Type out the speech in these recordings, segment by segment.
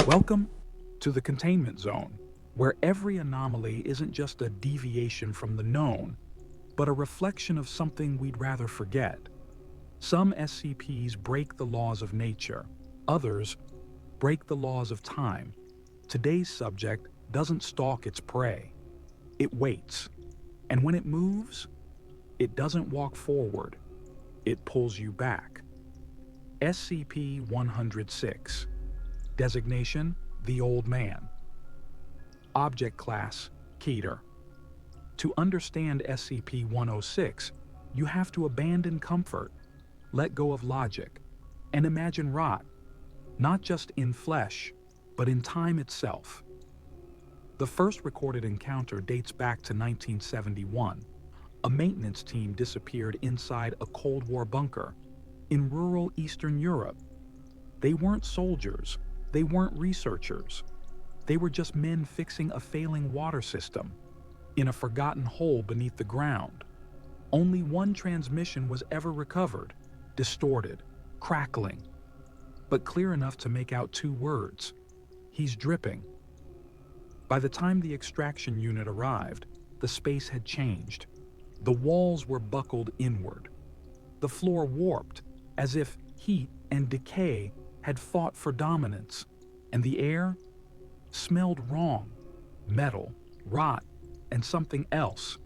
Welcome to the Containment Zone, where every anomaly isn't just a deviation from the known, but a reflection of something we'd rather forget. Some SCPs break the laws of nature, others break the laws of time. Today's subject doesn't stalk its prey. It waits, and when it moves, it doesn't walk forward, it pulls you back. SCP-106. Designation: The Old Man. Object Class: Keter. To understand SCP-106, you have to abandon comfort, let go of logic, and imagine rot, not just in flesh, but in time itself. The first recorded encounter dates back to 1971. A maintenance team disappeared inside a Cold War bunker in rural Eastern Europe. They weren't soldiers, they weren't researchers. They were just men fixing a failing water system in a forgotten hole beneath the ground. Only one transmission was ever recovered, distorted, crackling, but clear enough to make out two words: "He's dripping." By the time the extraction unit arrived, the space had changed. The walls were buckled inward. The floor warped, as if heat and decay had fought for dominance, and the air smelled wrong: metal, rot, and something else.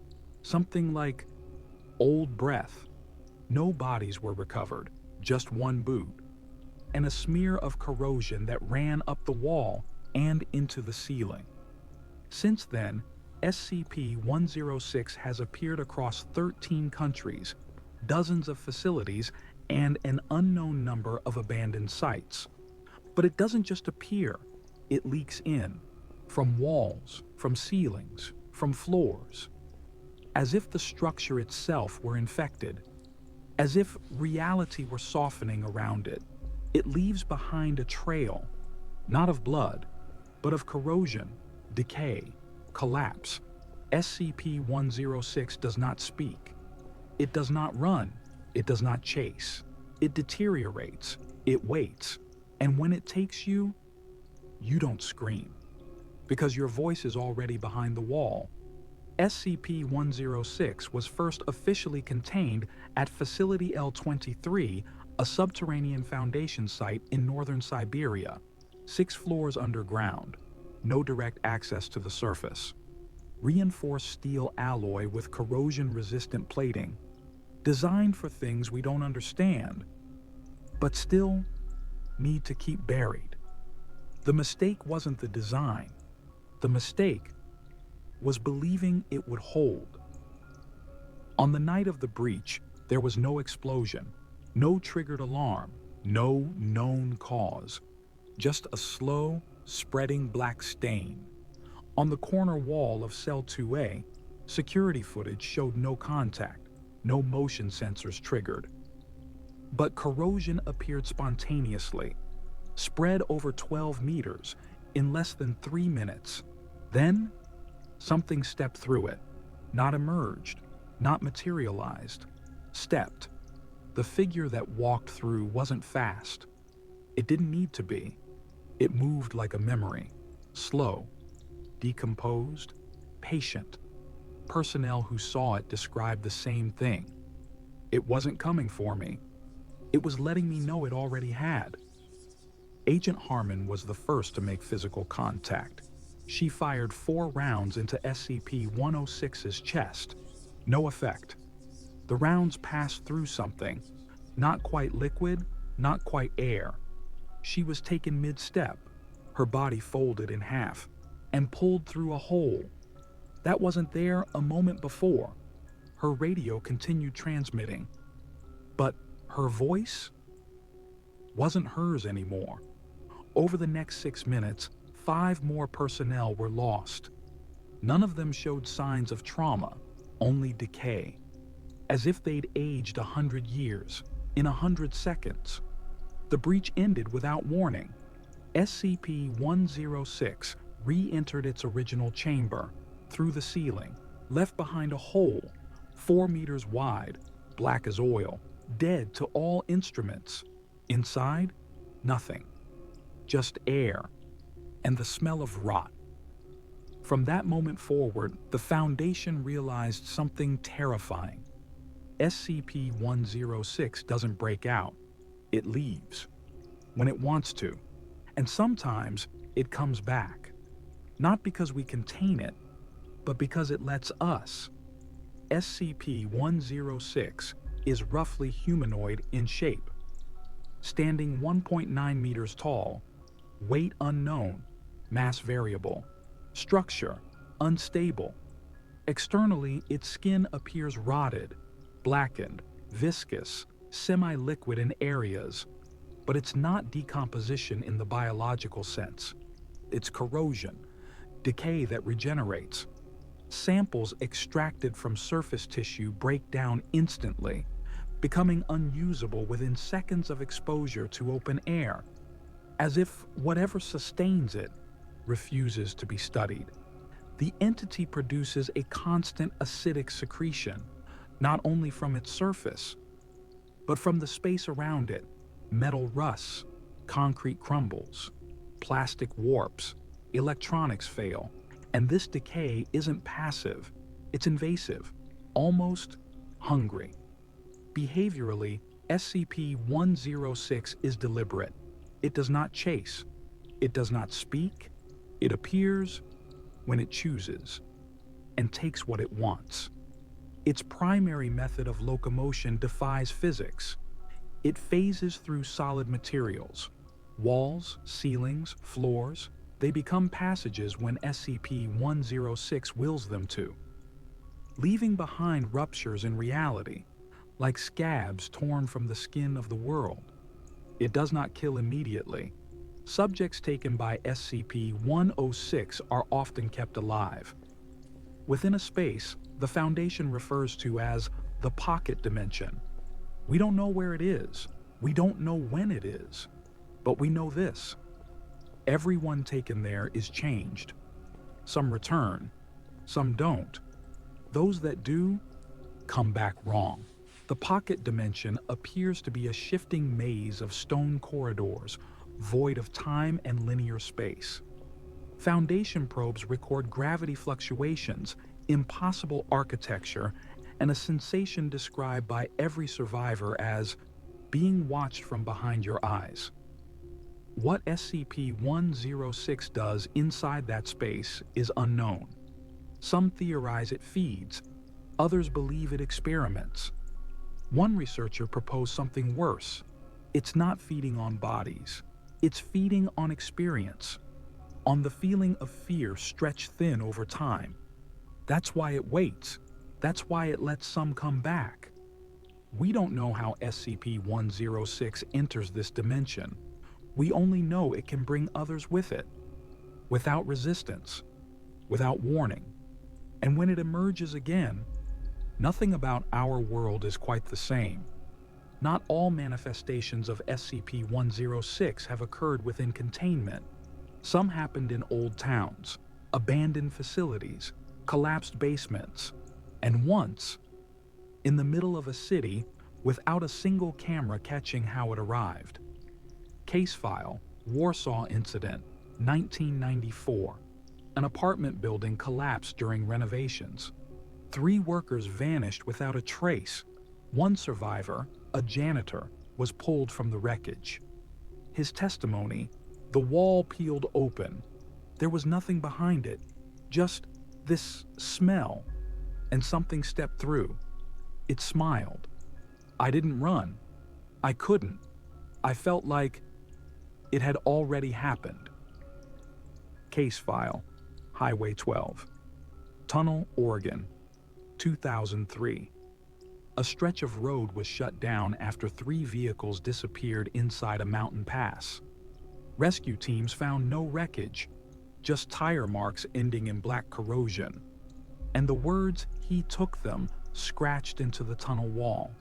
Something like old breath. No bodies were recovered, just one boot, and a smear of corrosion that ran up the wall and into the ceiling. Since then, SCP-106 has appeared across 13 countries, dozens of facilities, and an unknown number of abandoned sites. But it doesn't just appear, it leaks in, from walls, from ceilings, from floors, as if the structure itself were infected, as if reality were softening around it. It leaves behind a trail, not of blood, but of corrosion, decay, collapse. SCP-106 does not speak. It does not run. It does not chase. It deteriorates. It waits. And when it takes you, you don't scream, because your voice is already behind the wall. SCP-106 was first officially contained at Facility L-23, a subterranean Foundation site in northern Siberia, 6 floors underground, no direct access to the surface. Reinforced steel alloy with corrosion-resistant plating, designed for things we don't understand, but still need to keep buried. The mistake wasn't the design. The mistake was believing it would hold. On the night of the breach, there was no explosion, no triggered alarm, no known cause, just a slow, spreading black stain. On the corner wall of Cell 2A, security footage showed no contact, no motion sensors triggered. But corrosion appeared spontaneously, spread over 12 meters in less than 3 minutes. Then, something stepped through it, not emerged, not materialized, stepped. The figure that walked through wasn't fast. It didn't need to be. It moved like a memory, slow, decomposed, patient. Personnel who saw it described the same thing. It wasn't coming for me. It was letting me know it already had. Agent Harmon was the first to make physical contact. She fired 4 rounds into SCP-106's chest. No effect. The rounds passed through something, not quite liquid, not quite air. She was taken mid-step, her body folded in half, and pulled through a hole that wasn't there a moment before. Her radio continued transmitting, but her voice wasn't hers anymore. Over the next 6 minutes, 5 more personnel were lost. None of them showed signs of trauma, only decay, as if they'd aged 100 years in 100 seconds. The breach ended without warning. SCP-106 re-entered its original chamber, through the ceiling, left behind a hole 4 meters wide, black as oil, dead to all instruments. Inside, nothing. Just air, and the smell of rot. From that moment forward, the Foundation realized something terrifying. SCP-106 doesn't break out. It leaves. When it wants to. And sometimes it comes back. Not because we contain it, but because it lets us. SCP-106 is roughly humanoid in shape. Standing 1.9 meters tall, weight unknown, mass variable, structure unstable. Externally, its skin appears rotted, blackened, viscous, semi-liquid in areas, but it's not decomposition in the biological sense. It's corrosion, decay that regenerates. Samples extracted from surface tissue break down instantly, becoming unusable within seconds of exposure to open air, as if whatever sustains it refuses to be studied. The entity produces a constant acidic secretion, not only from its surface, but from the space around it. Metal rusts, concrete crumbles, plastic warps, electronics fail, and this decay isn't passive, it's invasive, almost hungry. Behaviorally, SCP-106 is deliberate. It does not chase, it does not speak, it appears when it chooses, and takes what it wants. Its primary method of locomotion defies physics. It phases through solid materials. Walls, ceilings, floors, they become passages when SCP-106 wills them to, leaving behind ruptures in reality, like scabs torn from the skin of the world. It does not kill immediately. Subjects taken by SCP-106 are often kept alive. Within a space, the Foundation refers to as the pocket dimension. We don't know where it is. We don't know when it is. But we know this. Everyone taken there is changed. Some return. Some don't. Those that do, come back wrong. The pocket dimension appears to be a shifting maze of stone corridors, void of time and linear space. Foundation probes record gravity fluctuations, impossible architecture, and a sensation described by every survivor as being watched from behind your eyes. What SCP-106 does inside that space is unknown. Some theorize it feeds, others believe it experiments. One researcher proposed something worse. It's not feeding on bodies. It's feeding on experience, on the feeling of fear stretched thin over time. That's why it waits. That's why it lets some come back. We don't know how SCP-106 enters this dimension. We only know it can bring others with it, without resistance, without warning. And when it emerges again, nothing about our world is quite the same. Not all manifestations of SCP-106 have occurred within containment. Some happened in old towns, abandoned facilities, collapsed basements, and once, in the middle of a city without a single camera catching how it arrived. Case file, Warsaw Incident, 1994. An apartment building collapsed during renovations. 3 workers vanished without a trace. One survivor, a janitor, was pulled from the wreckage. His testimony, the wall peeled open. There was nothing behind it, just this smell, and something stepped through. It smiled. I didn't run. I couldn't. I felt like it had already happened. Case file, Highway 12. Tunnel, Oregon, 2003. A stretch of road was shut down after 3 vehicles disappeared inside a mountain pass. Rescue teams found no wreckage, just tire marks ending in black corrosion, and the words "he took them" scratched into the tunnel wall.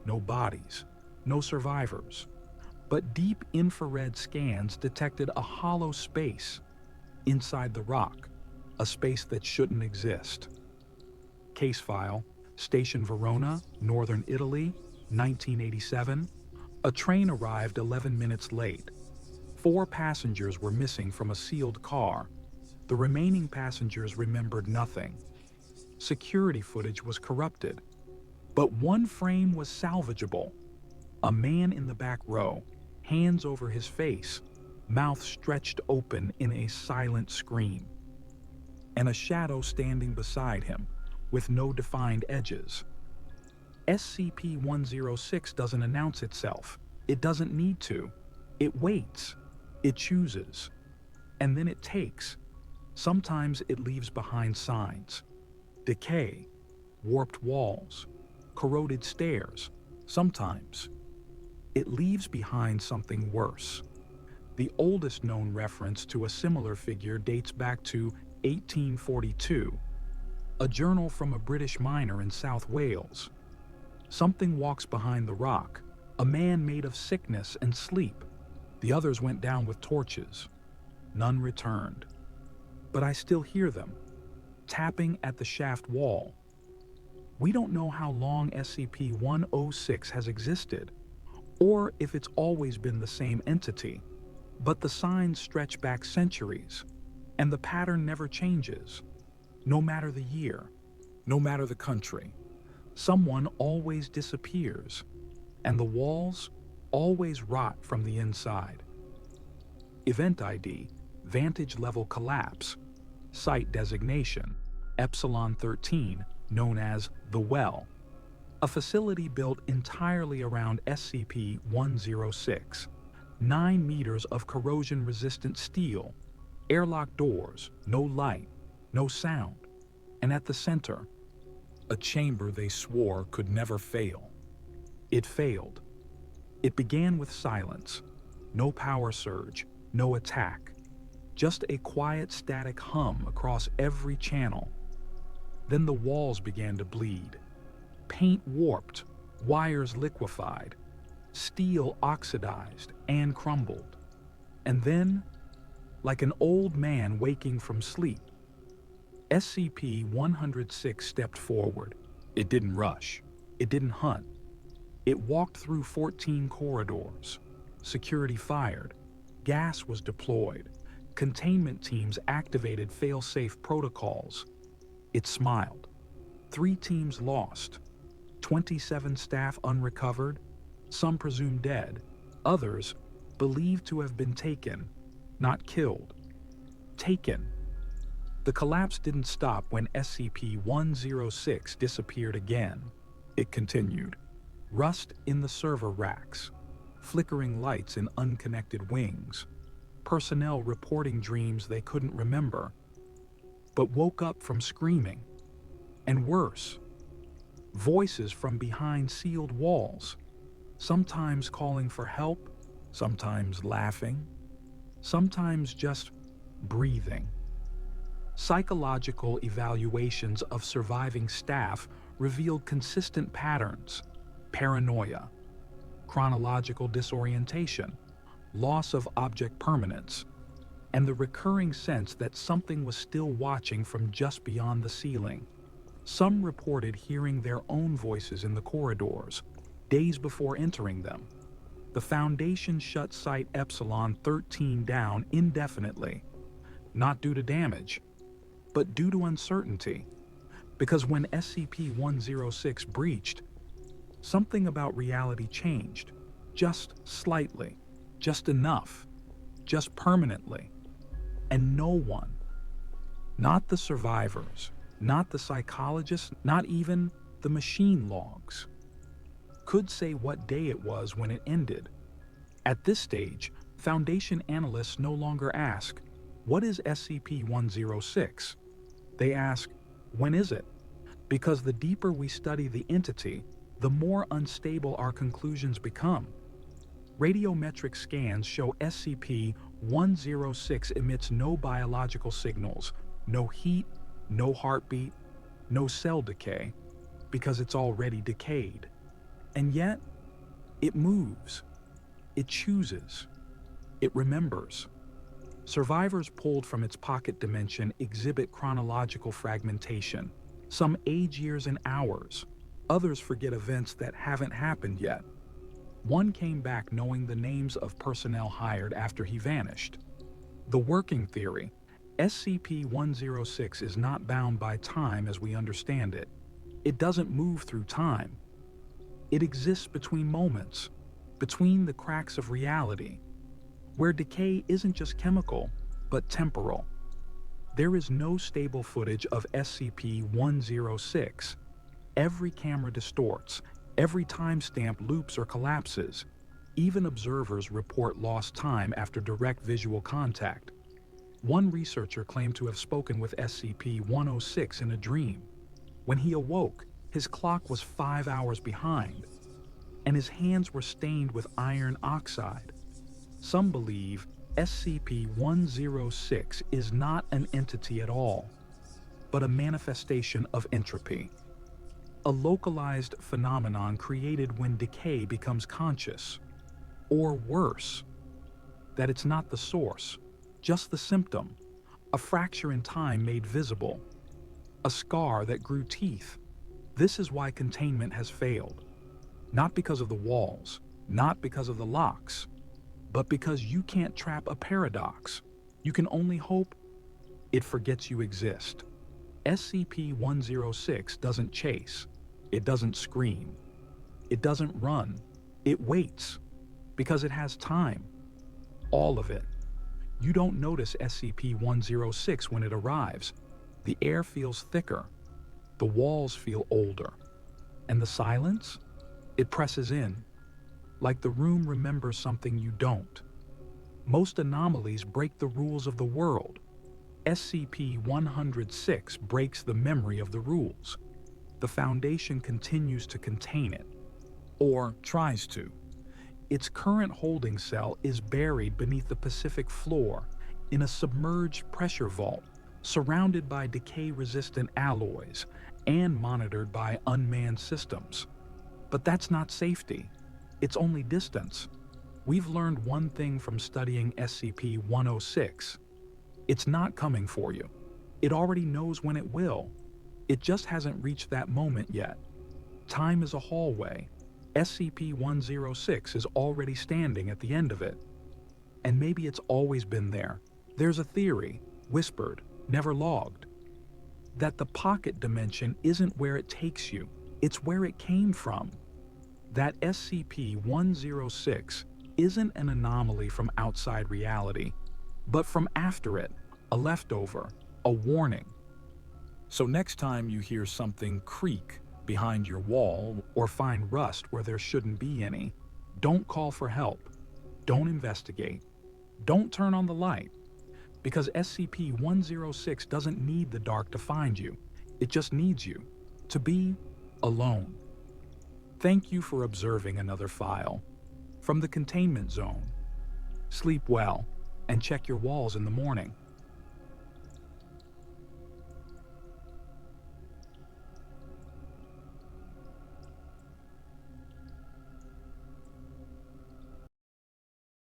No bodies, no survivors, but deep infrared scans detected a hollow space inside the rock, a space that shouldn't exist. Case file, Station Verona, Northern Italy, 1987. A train arrived 11 minutes late. 4 passengers were missing from a sealed car. The remaining passengers remembered nothing. Security footage was corrupted, but one frame was salvageable. A man in the back row, hands over his face, mouth stretched open in a silent scream, and a shadow standing beside him with no defined edges. SCP-106 doesn't announce itself. It doesn't need to. It waits. It chooses. And then it takes. Sometimes it leaves behind signs. Decay, warped walls, corroded stairs. Sometimes it leaves behind something worse. The oldest known reference to a similar figure dates back to 1842, a journal from a British miner in South Wales. Something walks behind the rock, a man made of sickness and sleep. The others went down with torches. None returned. But I still hear them, tapping at the shaft wall. We don't know how long SCP-106 has existed, or if it's always been the same entity, but the signs stretch back centuries, and the pattern never changes. No matter the year, no matter the country, someone always disappears, and the walls always rot from the inside. Event ID, Vantage Level Collapse, Site Designation, Epsilon 13, known as The Well, a facility built entirely around SCP-106, 9 meters of corrosion-resistant steel, airlock doors, no light, no sound, and at the center, a chamber they swore could never fail. It failed. It began with silence, no power surge, no attack, just a quiet static hum across every channel. Then the walls began to bleed. Paint warped, wires liquefied, steel oxidized and crumbled. And then, like an old man waking from sleep, SCP-106 stepped forward. It didn't rush. It didn't hunt. It walked through 14 corridors. Security fired. Gas was deployed. Containment teams activated fail-safe protocols. It smiled. 3 teams lost. 27 staff unrecovered, some presumed dead, others believed to have been taken, not killed. Taken. The collapse didn't stop when SCP-106 disappeared again. It continued. Rust in the server racks, flickering lights in unconnected wings, personnel reporting dreams they couldn't remember, but woke up from screaming. And worse, voices from behind sealed walls, sometimes calling for help, sometimes laughing, sometimes just breathing. Psychological evaluations of surviving staff revealed consistent patterns: paranoia, chronological disorientation, loss of object permanence, and the recurring sense that something was still watching from just beyond the ceiling. Some reported hearing their own voices in the corridors, days before entering them. The Foundation shut Site Epsilon 13 down indefinitely, not due to damage, but due to uncertainty. Because when SCP-106 breached, something about reality changed, just slightly, just enough, just permanently. And no one, not the survivors, not the psychologists, not even the machine logs, could say what day it was when it ended. At this stage, Foundation analysts no longer ask, "What is SCP-106?" They ask, "When is it?" Because the deeper we study the entity, the more unstable our conclusions become. Radiometric scans show SCP-106 emits no biological signals, no heat, no heartbeat, no cell decay, because it's already decayed. And yet, it moves, it chooses, it remembers. Survivors pulled from its pocket dimension exhibit chronological fragmentation. Some age years in hours, others forget events that haven't happened yet. One came back knowing the names of personnel hired after he vanished. The working theory: SCP-106 is not bound by time as we understand it. It doesn't move through time. It exists between moments, between the cracks of reality, where decay isn't just chemical, but temporal. There is no stable footage of SCP-106. Every camera distorts, every timestamp loops or collapses. Even observers report lost time after direct visual contact. One researcher claimed to have spoken with SCP-106 in a dream. When he awoke, his clock was 5 hours behind, and his hands were stained with iron oxide. Some believe SCP-106 is not an entity at all, but a manifestation of entropy. A localized phenomenon created when decay becomes conscious. Or worse, that it's not the source, just the symptom, a fracture in time made visible, a scar that grew teeth. This is why containment has failed. Not because of the walls, not because of the locks, but because you can't trap a paradox. You can only hope it forgets you exist. SCP-106 doesn't chase. It doesn't scream. It doesn't run. It waits. Because it has time. All of it. You don't notice SCP-106 when it arrives. The air feels thicker. The walls feel older. And the silence? It presses in. Like the room remembers something you don't. Most anomalies break the rules of the world. SCP-106 breaks the memory of the rules. The Foundation continues to contain it. Or tries to. Its current holding cell is buried beneath the Pacific floor in a submerged pressure vault, surrounded by decay-resistant alloys and monitored by unmanned systems. But that's not safety. It's only distance. We've learned one thing from studying SCP-106. It's not coming for you. It already knows when it will. It just hasn't reached that moment yet. Time is a hallway. SCP-106 is already standing at the end of it. And maybe it's always been there. There's a theory, whispered, never logged, that the pocket dimension isn't where it takes you, it's where it came from. That SCP-106 isn't an anomaly from outside reality, but from after it, a leftover, a warning. So next time you hear something creak behind your wall or find rust where there shouldn't be any, don't call for help. Don't investigate. Don't turn on the light. Because SCP-106 doesn't need the dark to find you. It just needs you to be alone. Thank you for observing another file from the Containment Zone. Sleep well and check your walls in the morning.